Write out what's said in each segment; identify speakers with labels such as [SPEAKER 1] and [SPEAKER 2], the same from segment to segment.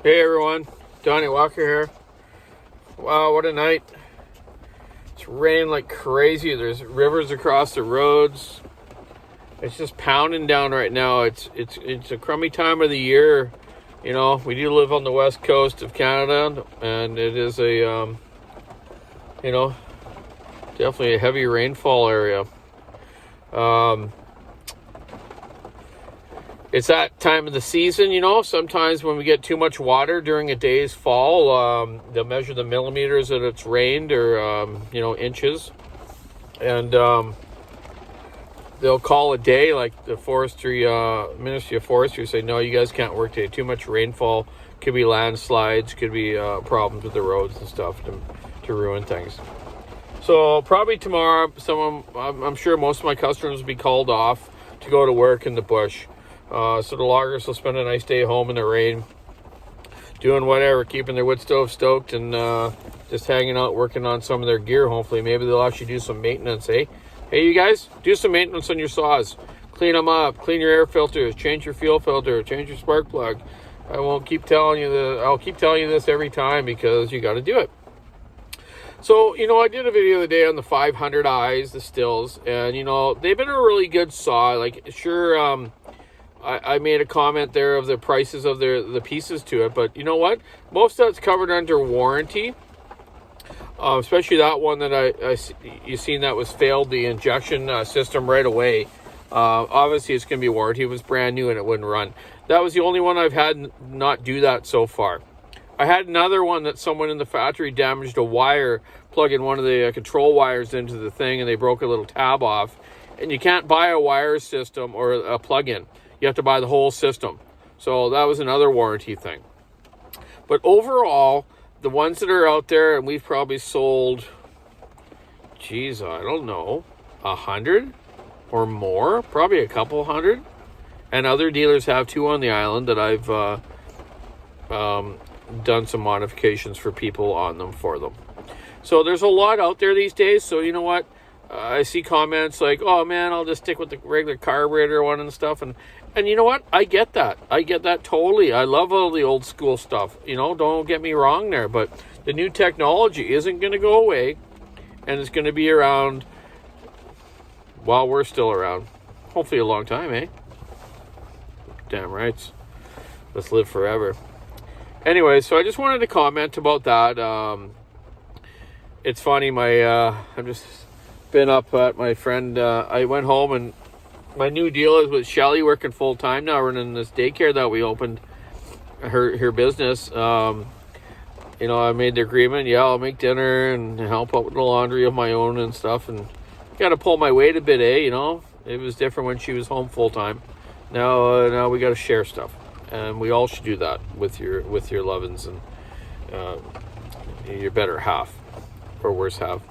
[SPEAKER 1] Hey everyone, Donny Walker here. Wow, what a night. It's raining like crazy. There's rivers across the roads. It's just pounding down right now. It's a crummy time of the year. You know, we do live on the west coast of Canada, and it is a, definitely a heavy rainfall area. It's that time of the season, you know. Sometimes when we get too much water during a day's fall, they'll measure the millimeters that it's rained or, inches. And they'll call a day, like the forestry, Ministry of Forestry say, no, you guys can't work today. Too much rainfall. Could be landslides, could be problems with the roads and stuff to ruin things. So probably tomorrow, I'm sure most of my customers will be called off to go to work in the bush. So the loggers will spend a nice day home in the rain, doing whatever, keeping their wood stove stoked and just hanging out, working on some of their gear. Hopefully, maybe they'll actually do some maintenance, eh? Hey, you guys, do some maintenance on your saws. Clean them up, clean your air filters, change your fuel filter, change your spark plug. I'll keep telling you this every time because you got to do it. So, I did a video the other day on the 500Is, the Stihls, and, they've been a really good saw. Like, sure, I made a comment there of the prices of the pieces to it, but you know what? Most of that's covered under warranty, especially that one that you seen that was failed the injection system right away. Obviously, it's going to be warranty. It was brand new and it wouldn't run. That was the only one I've had not do that so far. I had another one that someone in the factory damaged a wire, plugging one of the control wires into the thing, and they broke a little tab off. And you can't buy a wire system or a plug-in. You have to buy the whole system. So that was another warranty thing. But overall, the ones that are out there, and we've probably sold, I don't know, 100 or more, probably a couple hundred. And other dealers have too on the island that I've done some modifications for people on them for them. So there's a lot out there these days. So you know what? I see comments like, oh man, I'll just stick with the regular carburetor one and stuff. And you know what? I get that. I get that totally. I love all the old school stuff. Don't get me wrong there. But the new technology isn't going to go away. And it's going to be around while we're still around. Hopefully a long time, eh? Damn right. Let's live forever. Anyway, so I just wanted to comment about that. It's funny. I'm just been up at my friend. I went home and my new deal is with Shelly working full time now, running this daycare that we opened, her business. I made the agreement. Yeah, I'll make dinner and help out with the laundry of my own and stuff. And got to pull my weight a bit, eh? It was different when she was home full time. Now we got to share stuff, and we all should do that with your loved-ones and your better half or worse half.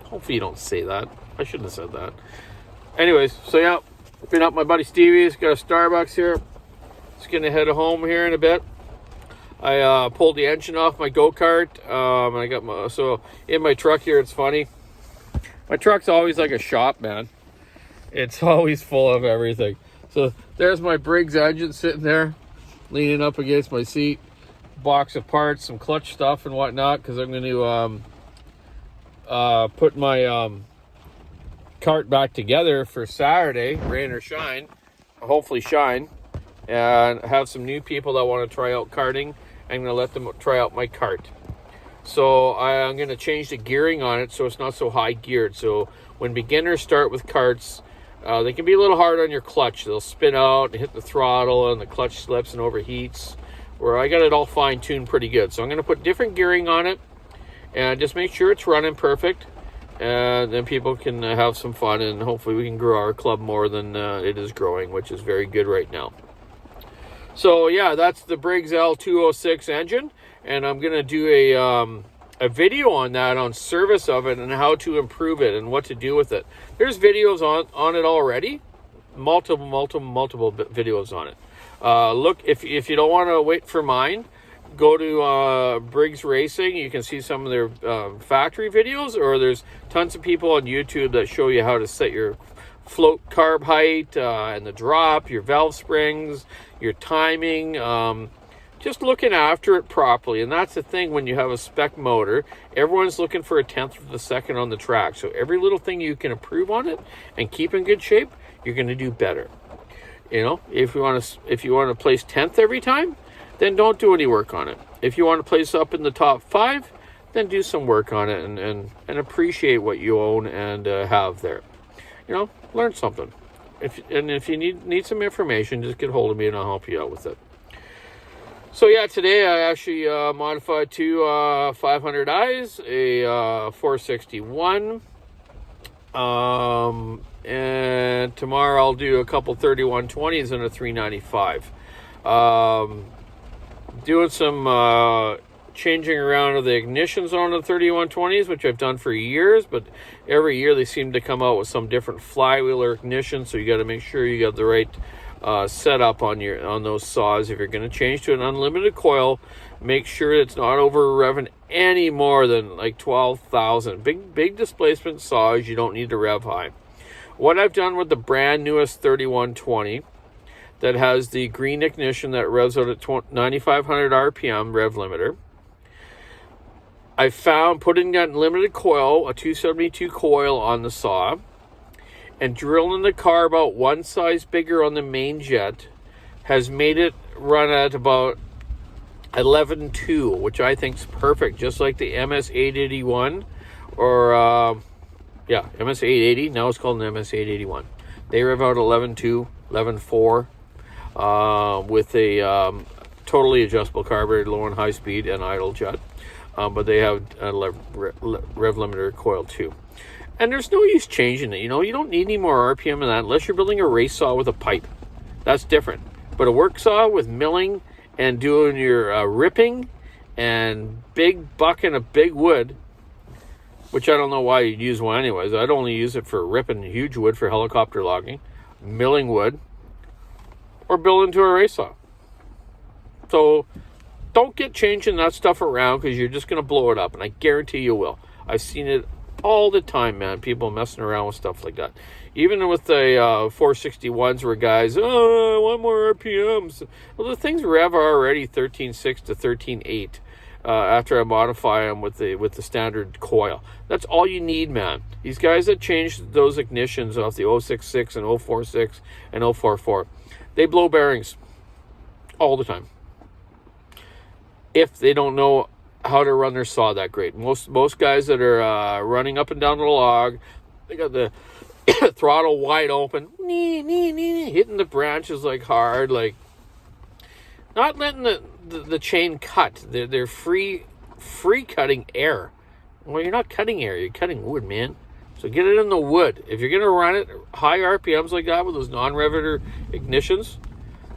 [SPEAKER 1] Hopefully you don't say that. I shouldn't have said that. Anyways, so yeah, been up my buddy Stevie's, got a Starbucks here. Just gonna head home here in a bit. I pulled the engine off my go-kart, and I got so in my truck here, it's funny. My truck's always like a shop, man. It's always full of everything. So there's my Briggs engine sitting there, leaning up against my seat. Box of parts, some clutch stuff and whatnot, because I'm going to put my cart back together for Saturday, rain or shine, hopefully shine, and have some new people that want to try out karting. I'm going to let them try out my cart. So I'm going to change the gearing on it so it's not so high geared. So when beginners start with karts, they can be a little hard on your clutch. They'll spin out and hit the throttle and the clutch slips and overheats, where I got it all fine-tuned pretty good. So I'm going to put different gearing on it and just make sure it's running perfect. And then people can have some fun, and hopefully we can grow our club more than it is growing, which is very good right now. So yeah, that's the Briggs L206 engine, and I'm going to do a video on that, on service of it and how to improve it and what to do with it. There's videos on it already, multiple videos on it. Look, if you don't want to wait for mine, go to Briggs Racing. You can see some of their factory videos, or there's tons of people on YouTube that show you how to set your float carb height and the drop, your valve springs, your timing, just looking after it properly. And that's the thing when you have a spec motor, everyone's looking for a tenth of a second on the track. So every little thing you can improve on it and keep in good shape, you're going to do better. You know, if you want to place 10th every time, then don't do any work on it. If you want to place up in the top 5, then do some work on it and appreciate what you own and have there. You know, learn something. If you need some information, just get hold of me and I'll help you out with it. So yeah, today I actually modified 2 500i's, a 461, and tomorrow I'll do a couple 3120s and a 395. Doing some changing around of the ignitions on the 3120s, which I've done for years, but every year they seem to come out with some different flywheel or ignition, so you got to make sure you got the right setup on those saws. If you're going to change to an unlimited coil, make sure it's not over revving any more than like 12,000. Big displacement saws, you don't need to rev high. What I've done with the brand newest 3120 that has the green ignition that revs out at 9,500 RPM rev limiter, I found putting that limited coil, a 272 coil on the saw, and drilling the car about one size bigger on the main jet has made it run at about 11.2, which I think is perfect, just like the MS-881 or MS-880. Now it's called an MS-881. They rev out 11.2, 11.4 with a totally adjustable carburetor, low and high speed and idle jet. But they have a rev limiter coil too. And there's no use changing it. You know, you don't need any more RPM than that unless you're building a race saw with a pipe. That's different. But a work saw with milling and doing your ripping and big bucking of big wood, which I don't know why you'd use one anyways. I'd only use it for ripping huge wood for helicopter logging, milling wood, or build into a race saw. So don't get changing that stuff around because you're just going to blow it up, and I guarantee you will. I've seen it all the time, man. People messing around with stuff like that. Even with the 461s where guys, I want more RPMs. Well, the things rev are already 13.6 to 13.8 after I modify them with the standard coil. That's all you need, man. These guys that changed those ignitions off the 066 and 046 and 044, they blow bearings all the time. If they don't know how to run their saw that great. Most guys that are running up and down the log, they got the throttle wide open, hitting the branches like hard, like not letting the chain cut. They're free cutting air. Well, you're not cutting air, you're cutting wood, man. So get it in the wood. If you're going to run it high RPMs like that with those non-reverter ignitions,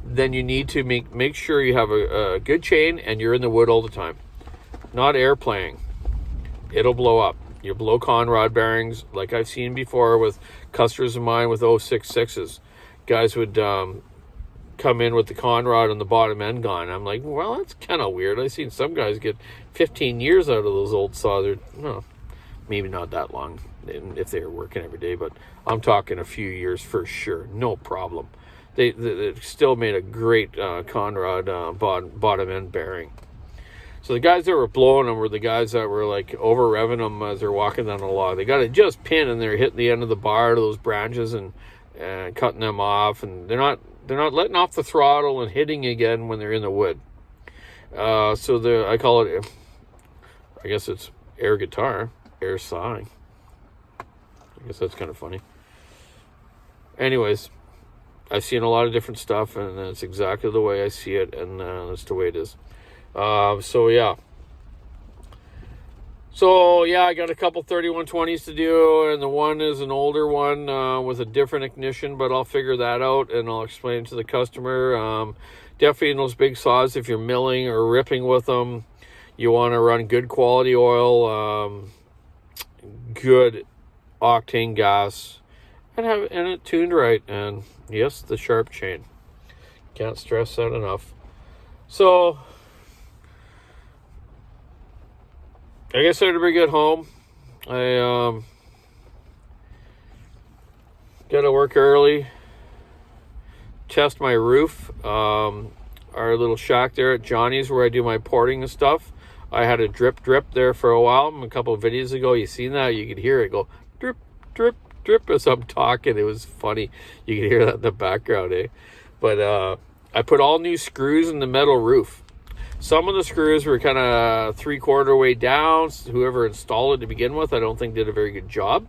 [SPEAKER 1] then you need to make sure you have a good chain and you're in the wood all the time. Not air playing. It'll blow up. You blow conrod bearings like I've seen before with customers of mine with 066s. Guys would come in with the conrod and the bottom end gone. I'm like, well, that's kind of weird. I've seen some guys get 15 years out of those old saws. No, maybe not that long if they were working every day, but I'm talking a few years for sure. No problem. They still made a great conrod bottom end bearing. So the guys that were blowing them were the guys that were like over revving them as they're walking down the log. They got it just pinned and they're hitting the end of the bar to those branches and cutting them off, and they're not letting off the throttle and hitting again when they're in the wood. So I call it, I guess it's air guitar, air sawing. I guess that's kind of funny. Anyways, I've seen a lot of different stuff, and that's exactly the way I see it, and that's the way it is. So yeah, I got a couple 3120s to do, and the one is an older one with a different ignition, but I'll figure that out and I'll explain it to the customer. Definitely in those big saws, if you're milling or ripping with them, you want to run good quality oil, good octane gas, and have it tuned right. And yes, the sharp chain. Can't stress that enough. So I guess I had to get home. I got to work early, test my roof. our little shack there at Johnny's where I do my porting and stuff. I had a drip there for a while. A couple of videos ago, you seen that? You could hear it go drip, drip, drip as I'm talking. It was funny. You could hear that in the background, eh? But I put all new screws in the metal roof. Some of the screws were kind of 3/4 way down. Whoever installed it to begin with, I don't think did a very good job.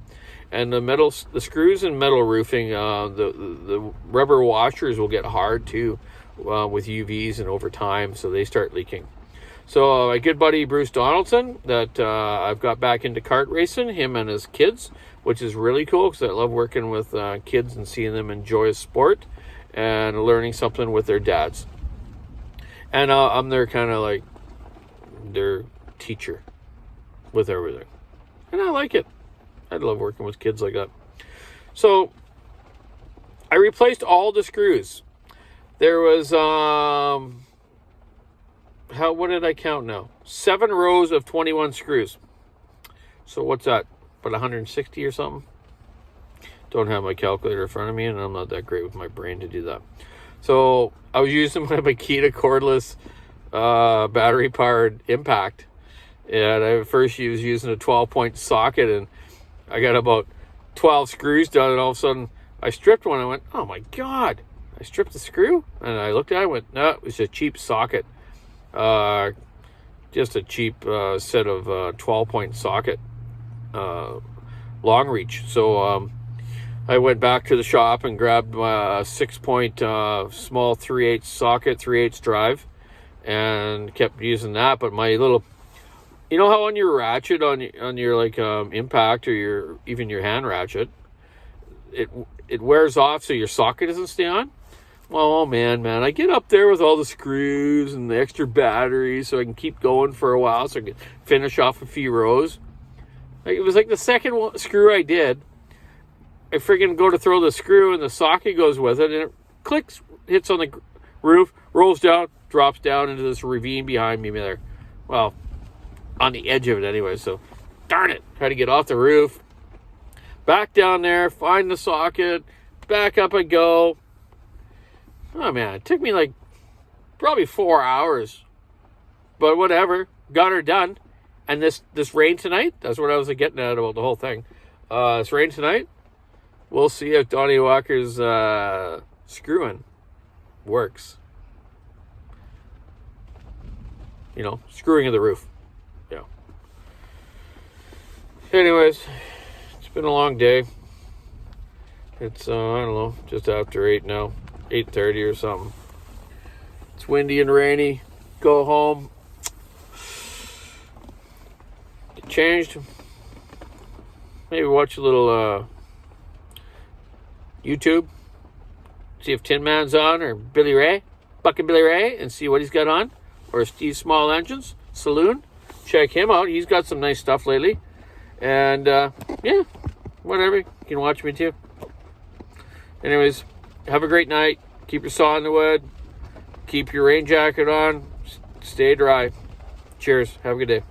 [SPEAKER 1] And the screws in metal roofing, the rubber washers will get hard too with UVs and over time, so they start leaking. So my good buddy Bruce Donaldson, that I've got back into kart racing, him and his kids, which is really cool because I love working with kids and seeing them enjoy a sport and learning something with their dads. And I'm their kind of like their teacher with everything. And I like it. I love working with kids like that. So I replaced all the screws. There was what did I count now? 7 rows of 21 screws. So what's that? About 160 or something? Don't have my calculator in front of me, and I'm not that great with my brain to do that. So I was using my Makita cordless battery-powered impact. And at first she was using a 12-point socket, and I got about 12 screws done, and all of a sudden I stripped one. I went, oh my God, I stripped the screw? And I looked at it, I went, no, it was a cheap socket. Just a cheap set of 12-point socket long reach. So I went back to the shop and grabbed my 6-point small 3/8 socket, 3/8 drive, and kept using that. But my little, you know how on your ratchet, on your like impact, or even your hand ratchet, it wears off so your socket doesn't stay on? Well, oh man, I get up there with all the screws and the extra batteries so I can keep going for a while, so I can finish off a few rows. It was like the second screw I did, I freaking go to throw the screw and the socket goes with it, and it clicks, hits on the roof, rolls down, drops down into this ravine behind me there. Well, on the edge of it anyway, so darn it. Had to get off the roof, back down there, find the socket, back up I go. Oh man, it took me like probably 4 hours, but whatever, got her done. And this rain tonight, that's what I was getting at about the whole thing. This rain tonight, we'll see if Donny Walker's screwing works. You know, screwing of the roof. Yeah. Anyways, it's been a long day. It's I don't know, just after 8 now. 8:30 or something. It's windy and rainy. Go home. Get changed. Maybe watch a little YouTube. See if Tin Man's on, or Billy Ray, Buckin' Billy Ray, and see what he's got on. Or Steve Small Engines Saloon. Check him out. He's got some nice stuff lately. And yeah, whatever. You can watch me too. Anyways, have a great night. Keep your saw in the wood. Keep your rain jacket on. Stay dry. Cheers. Have a good day.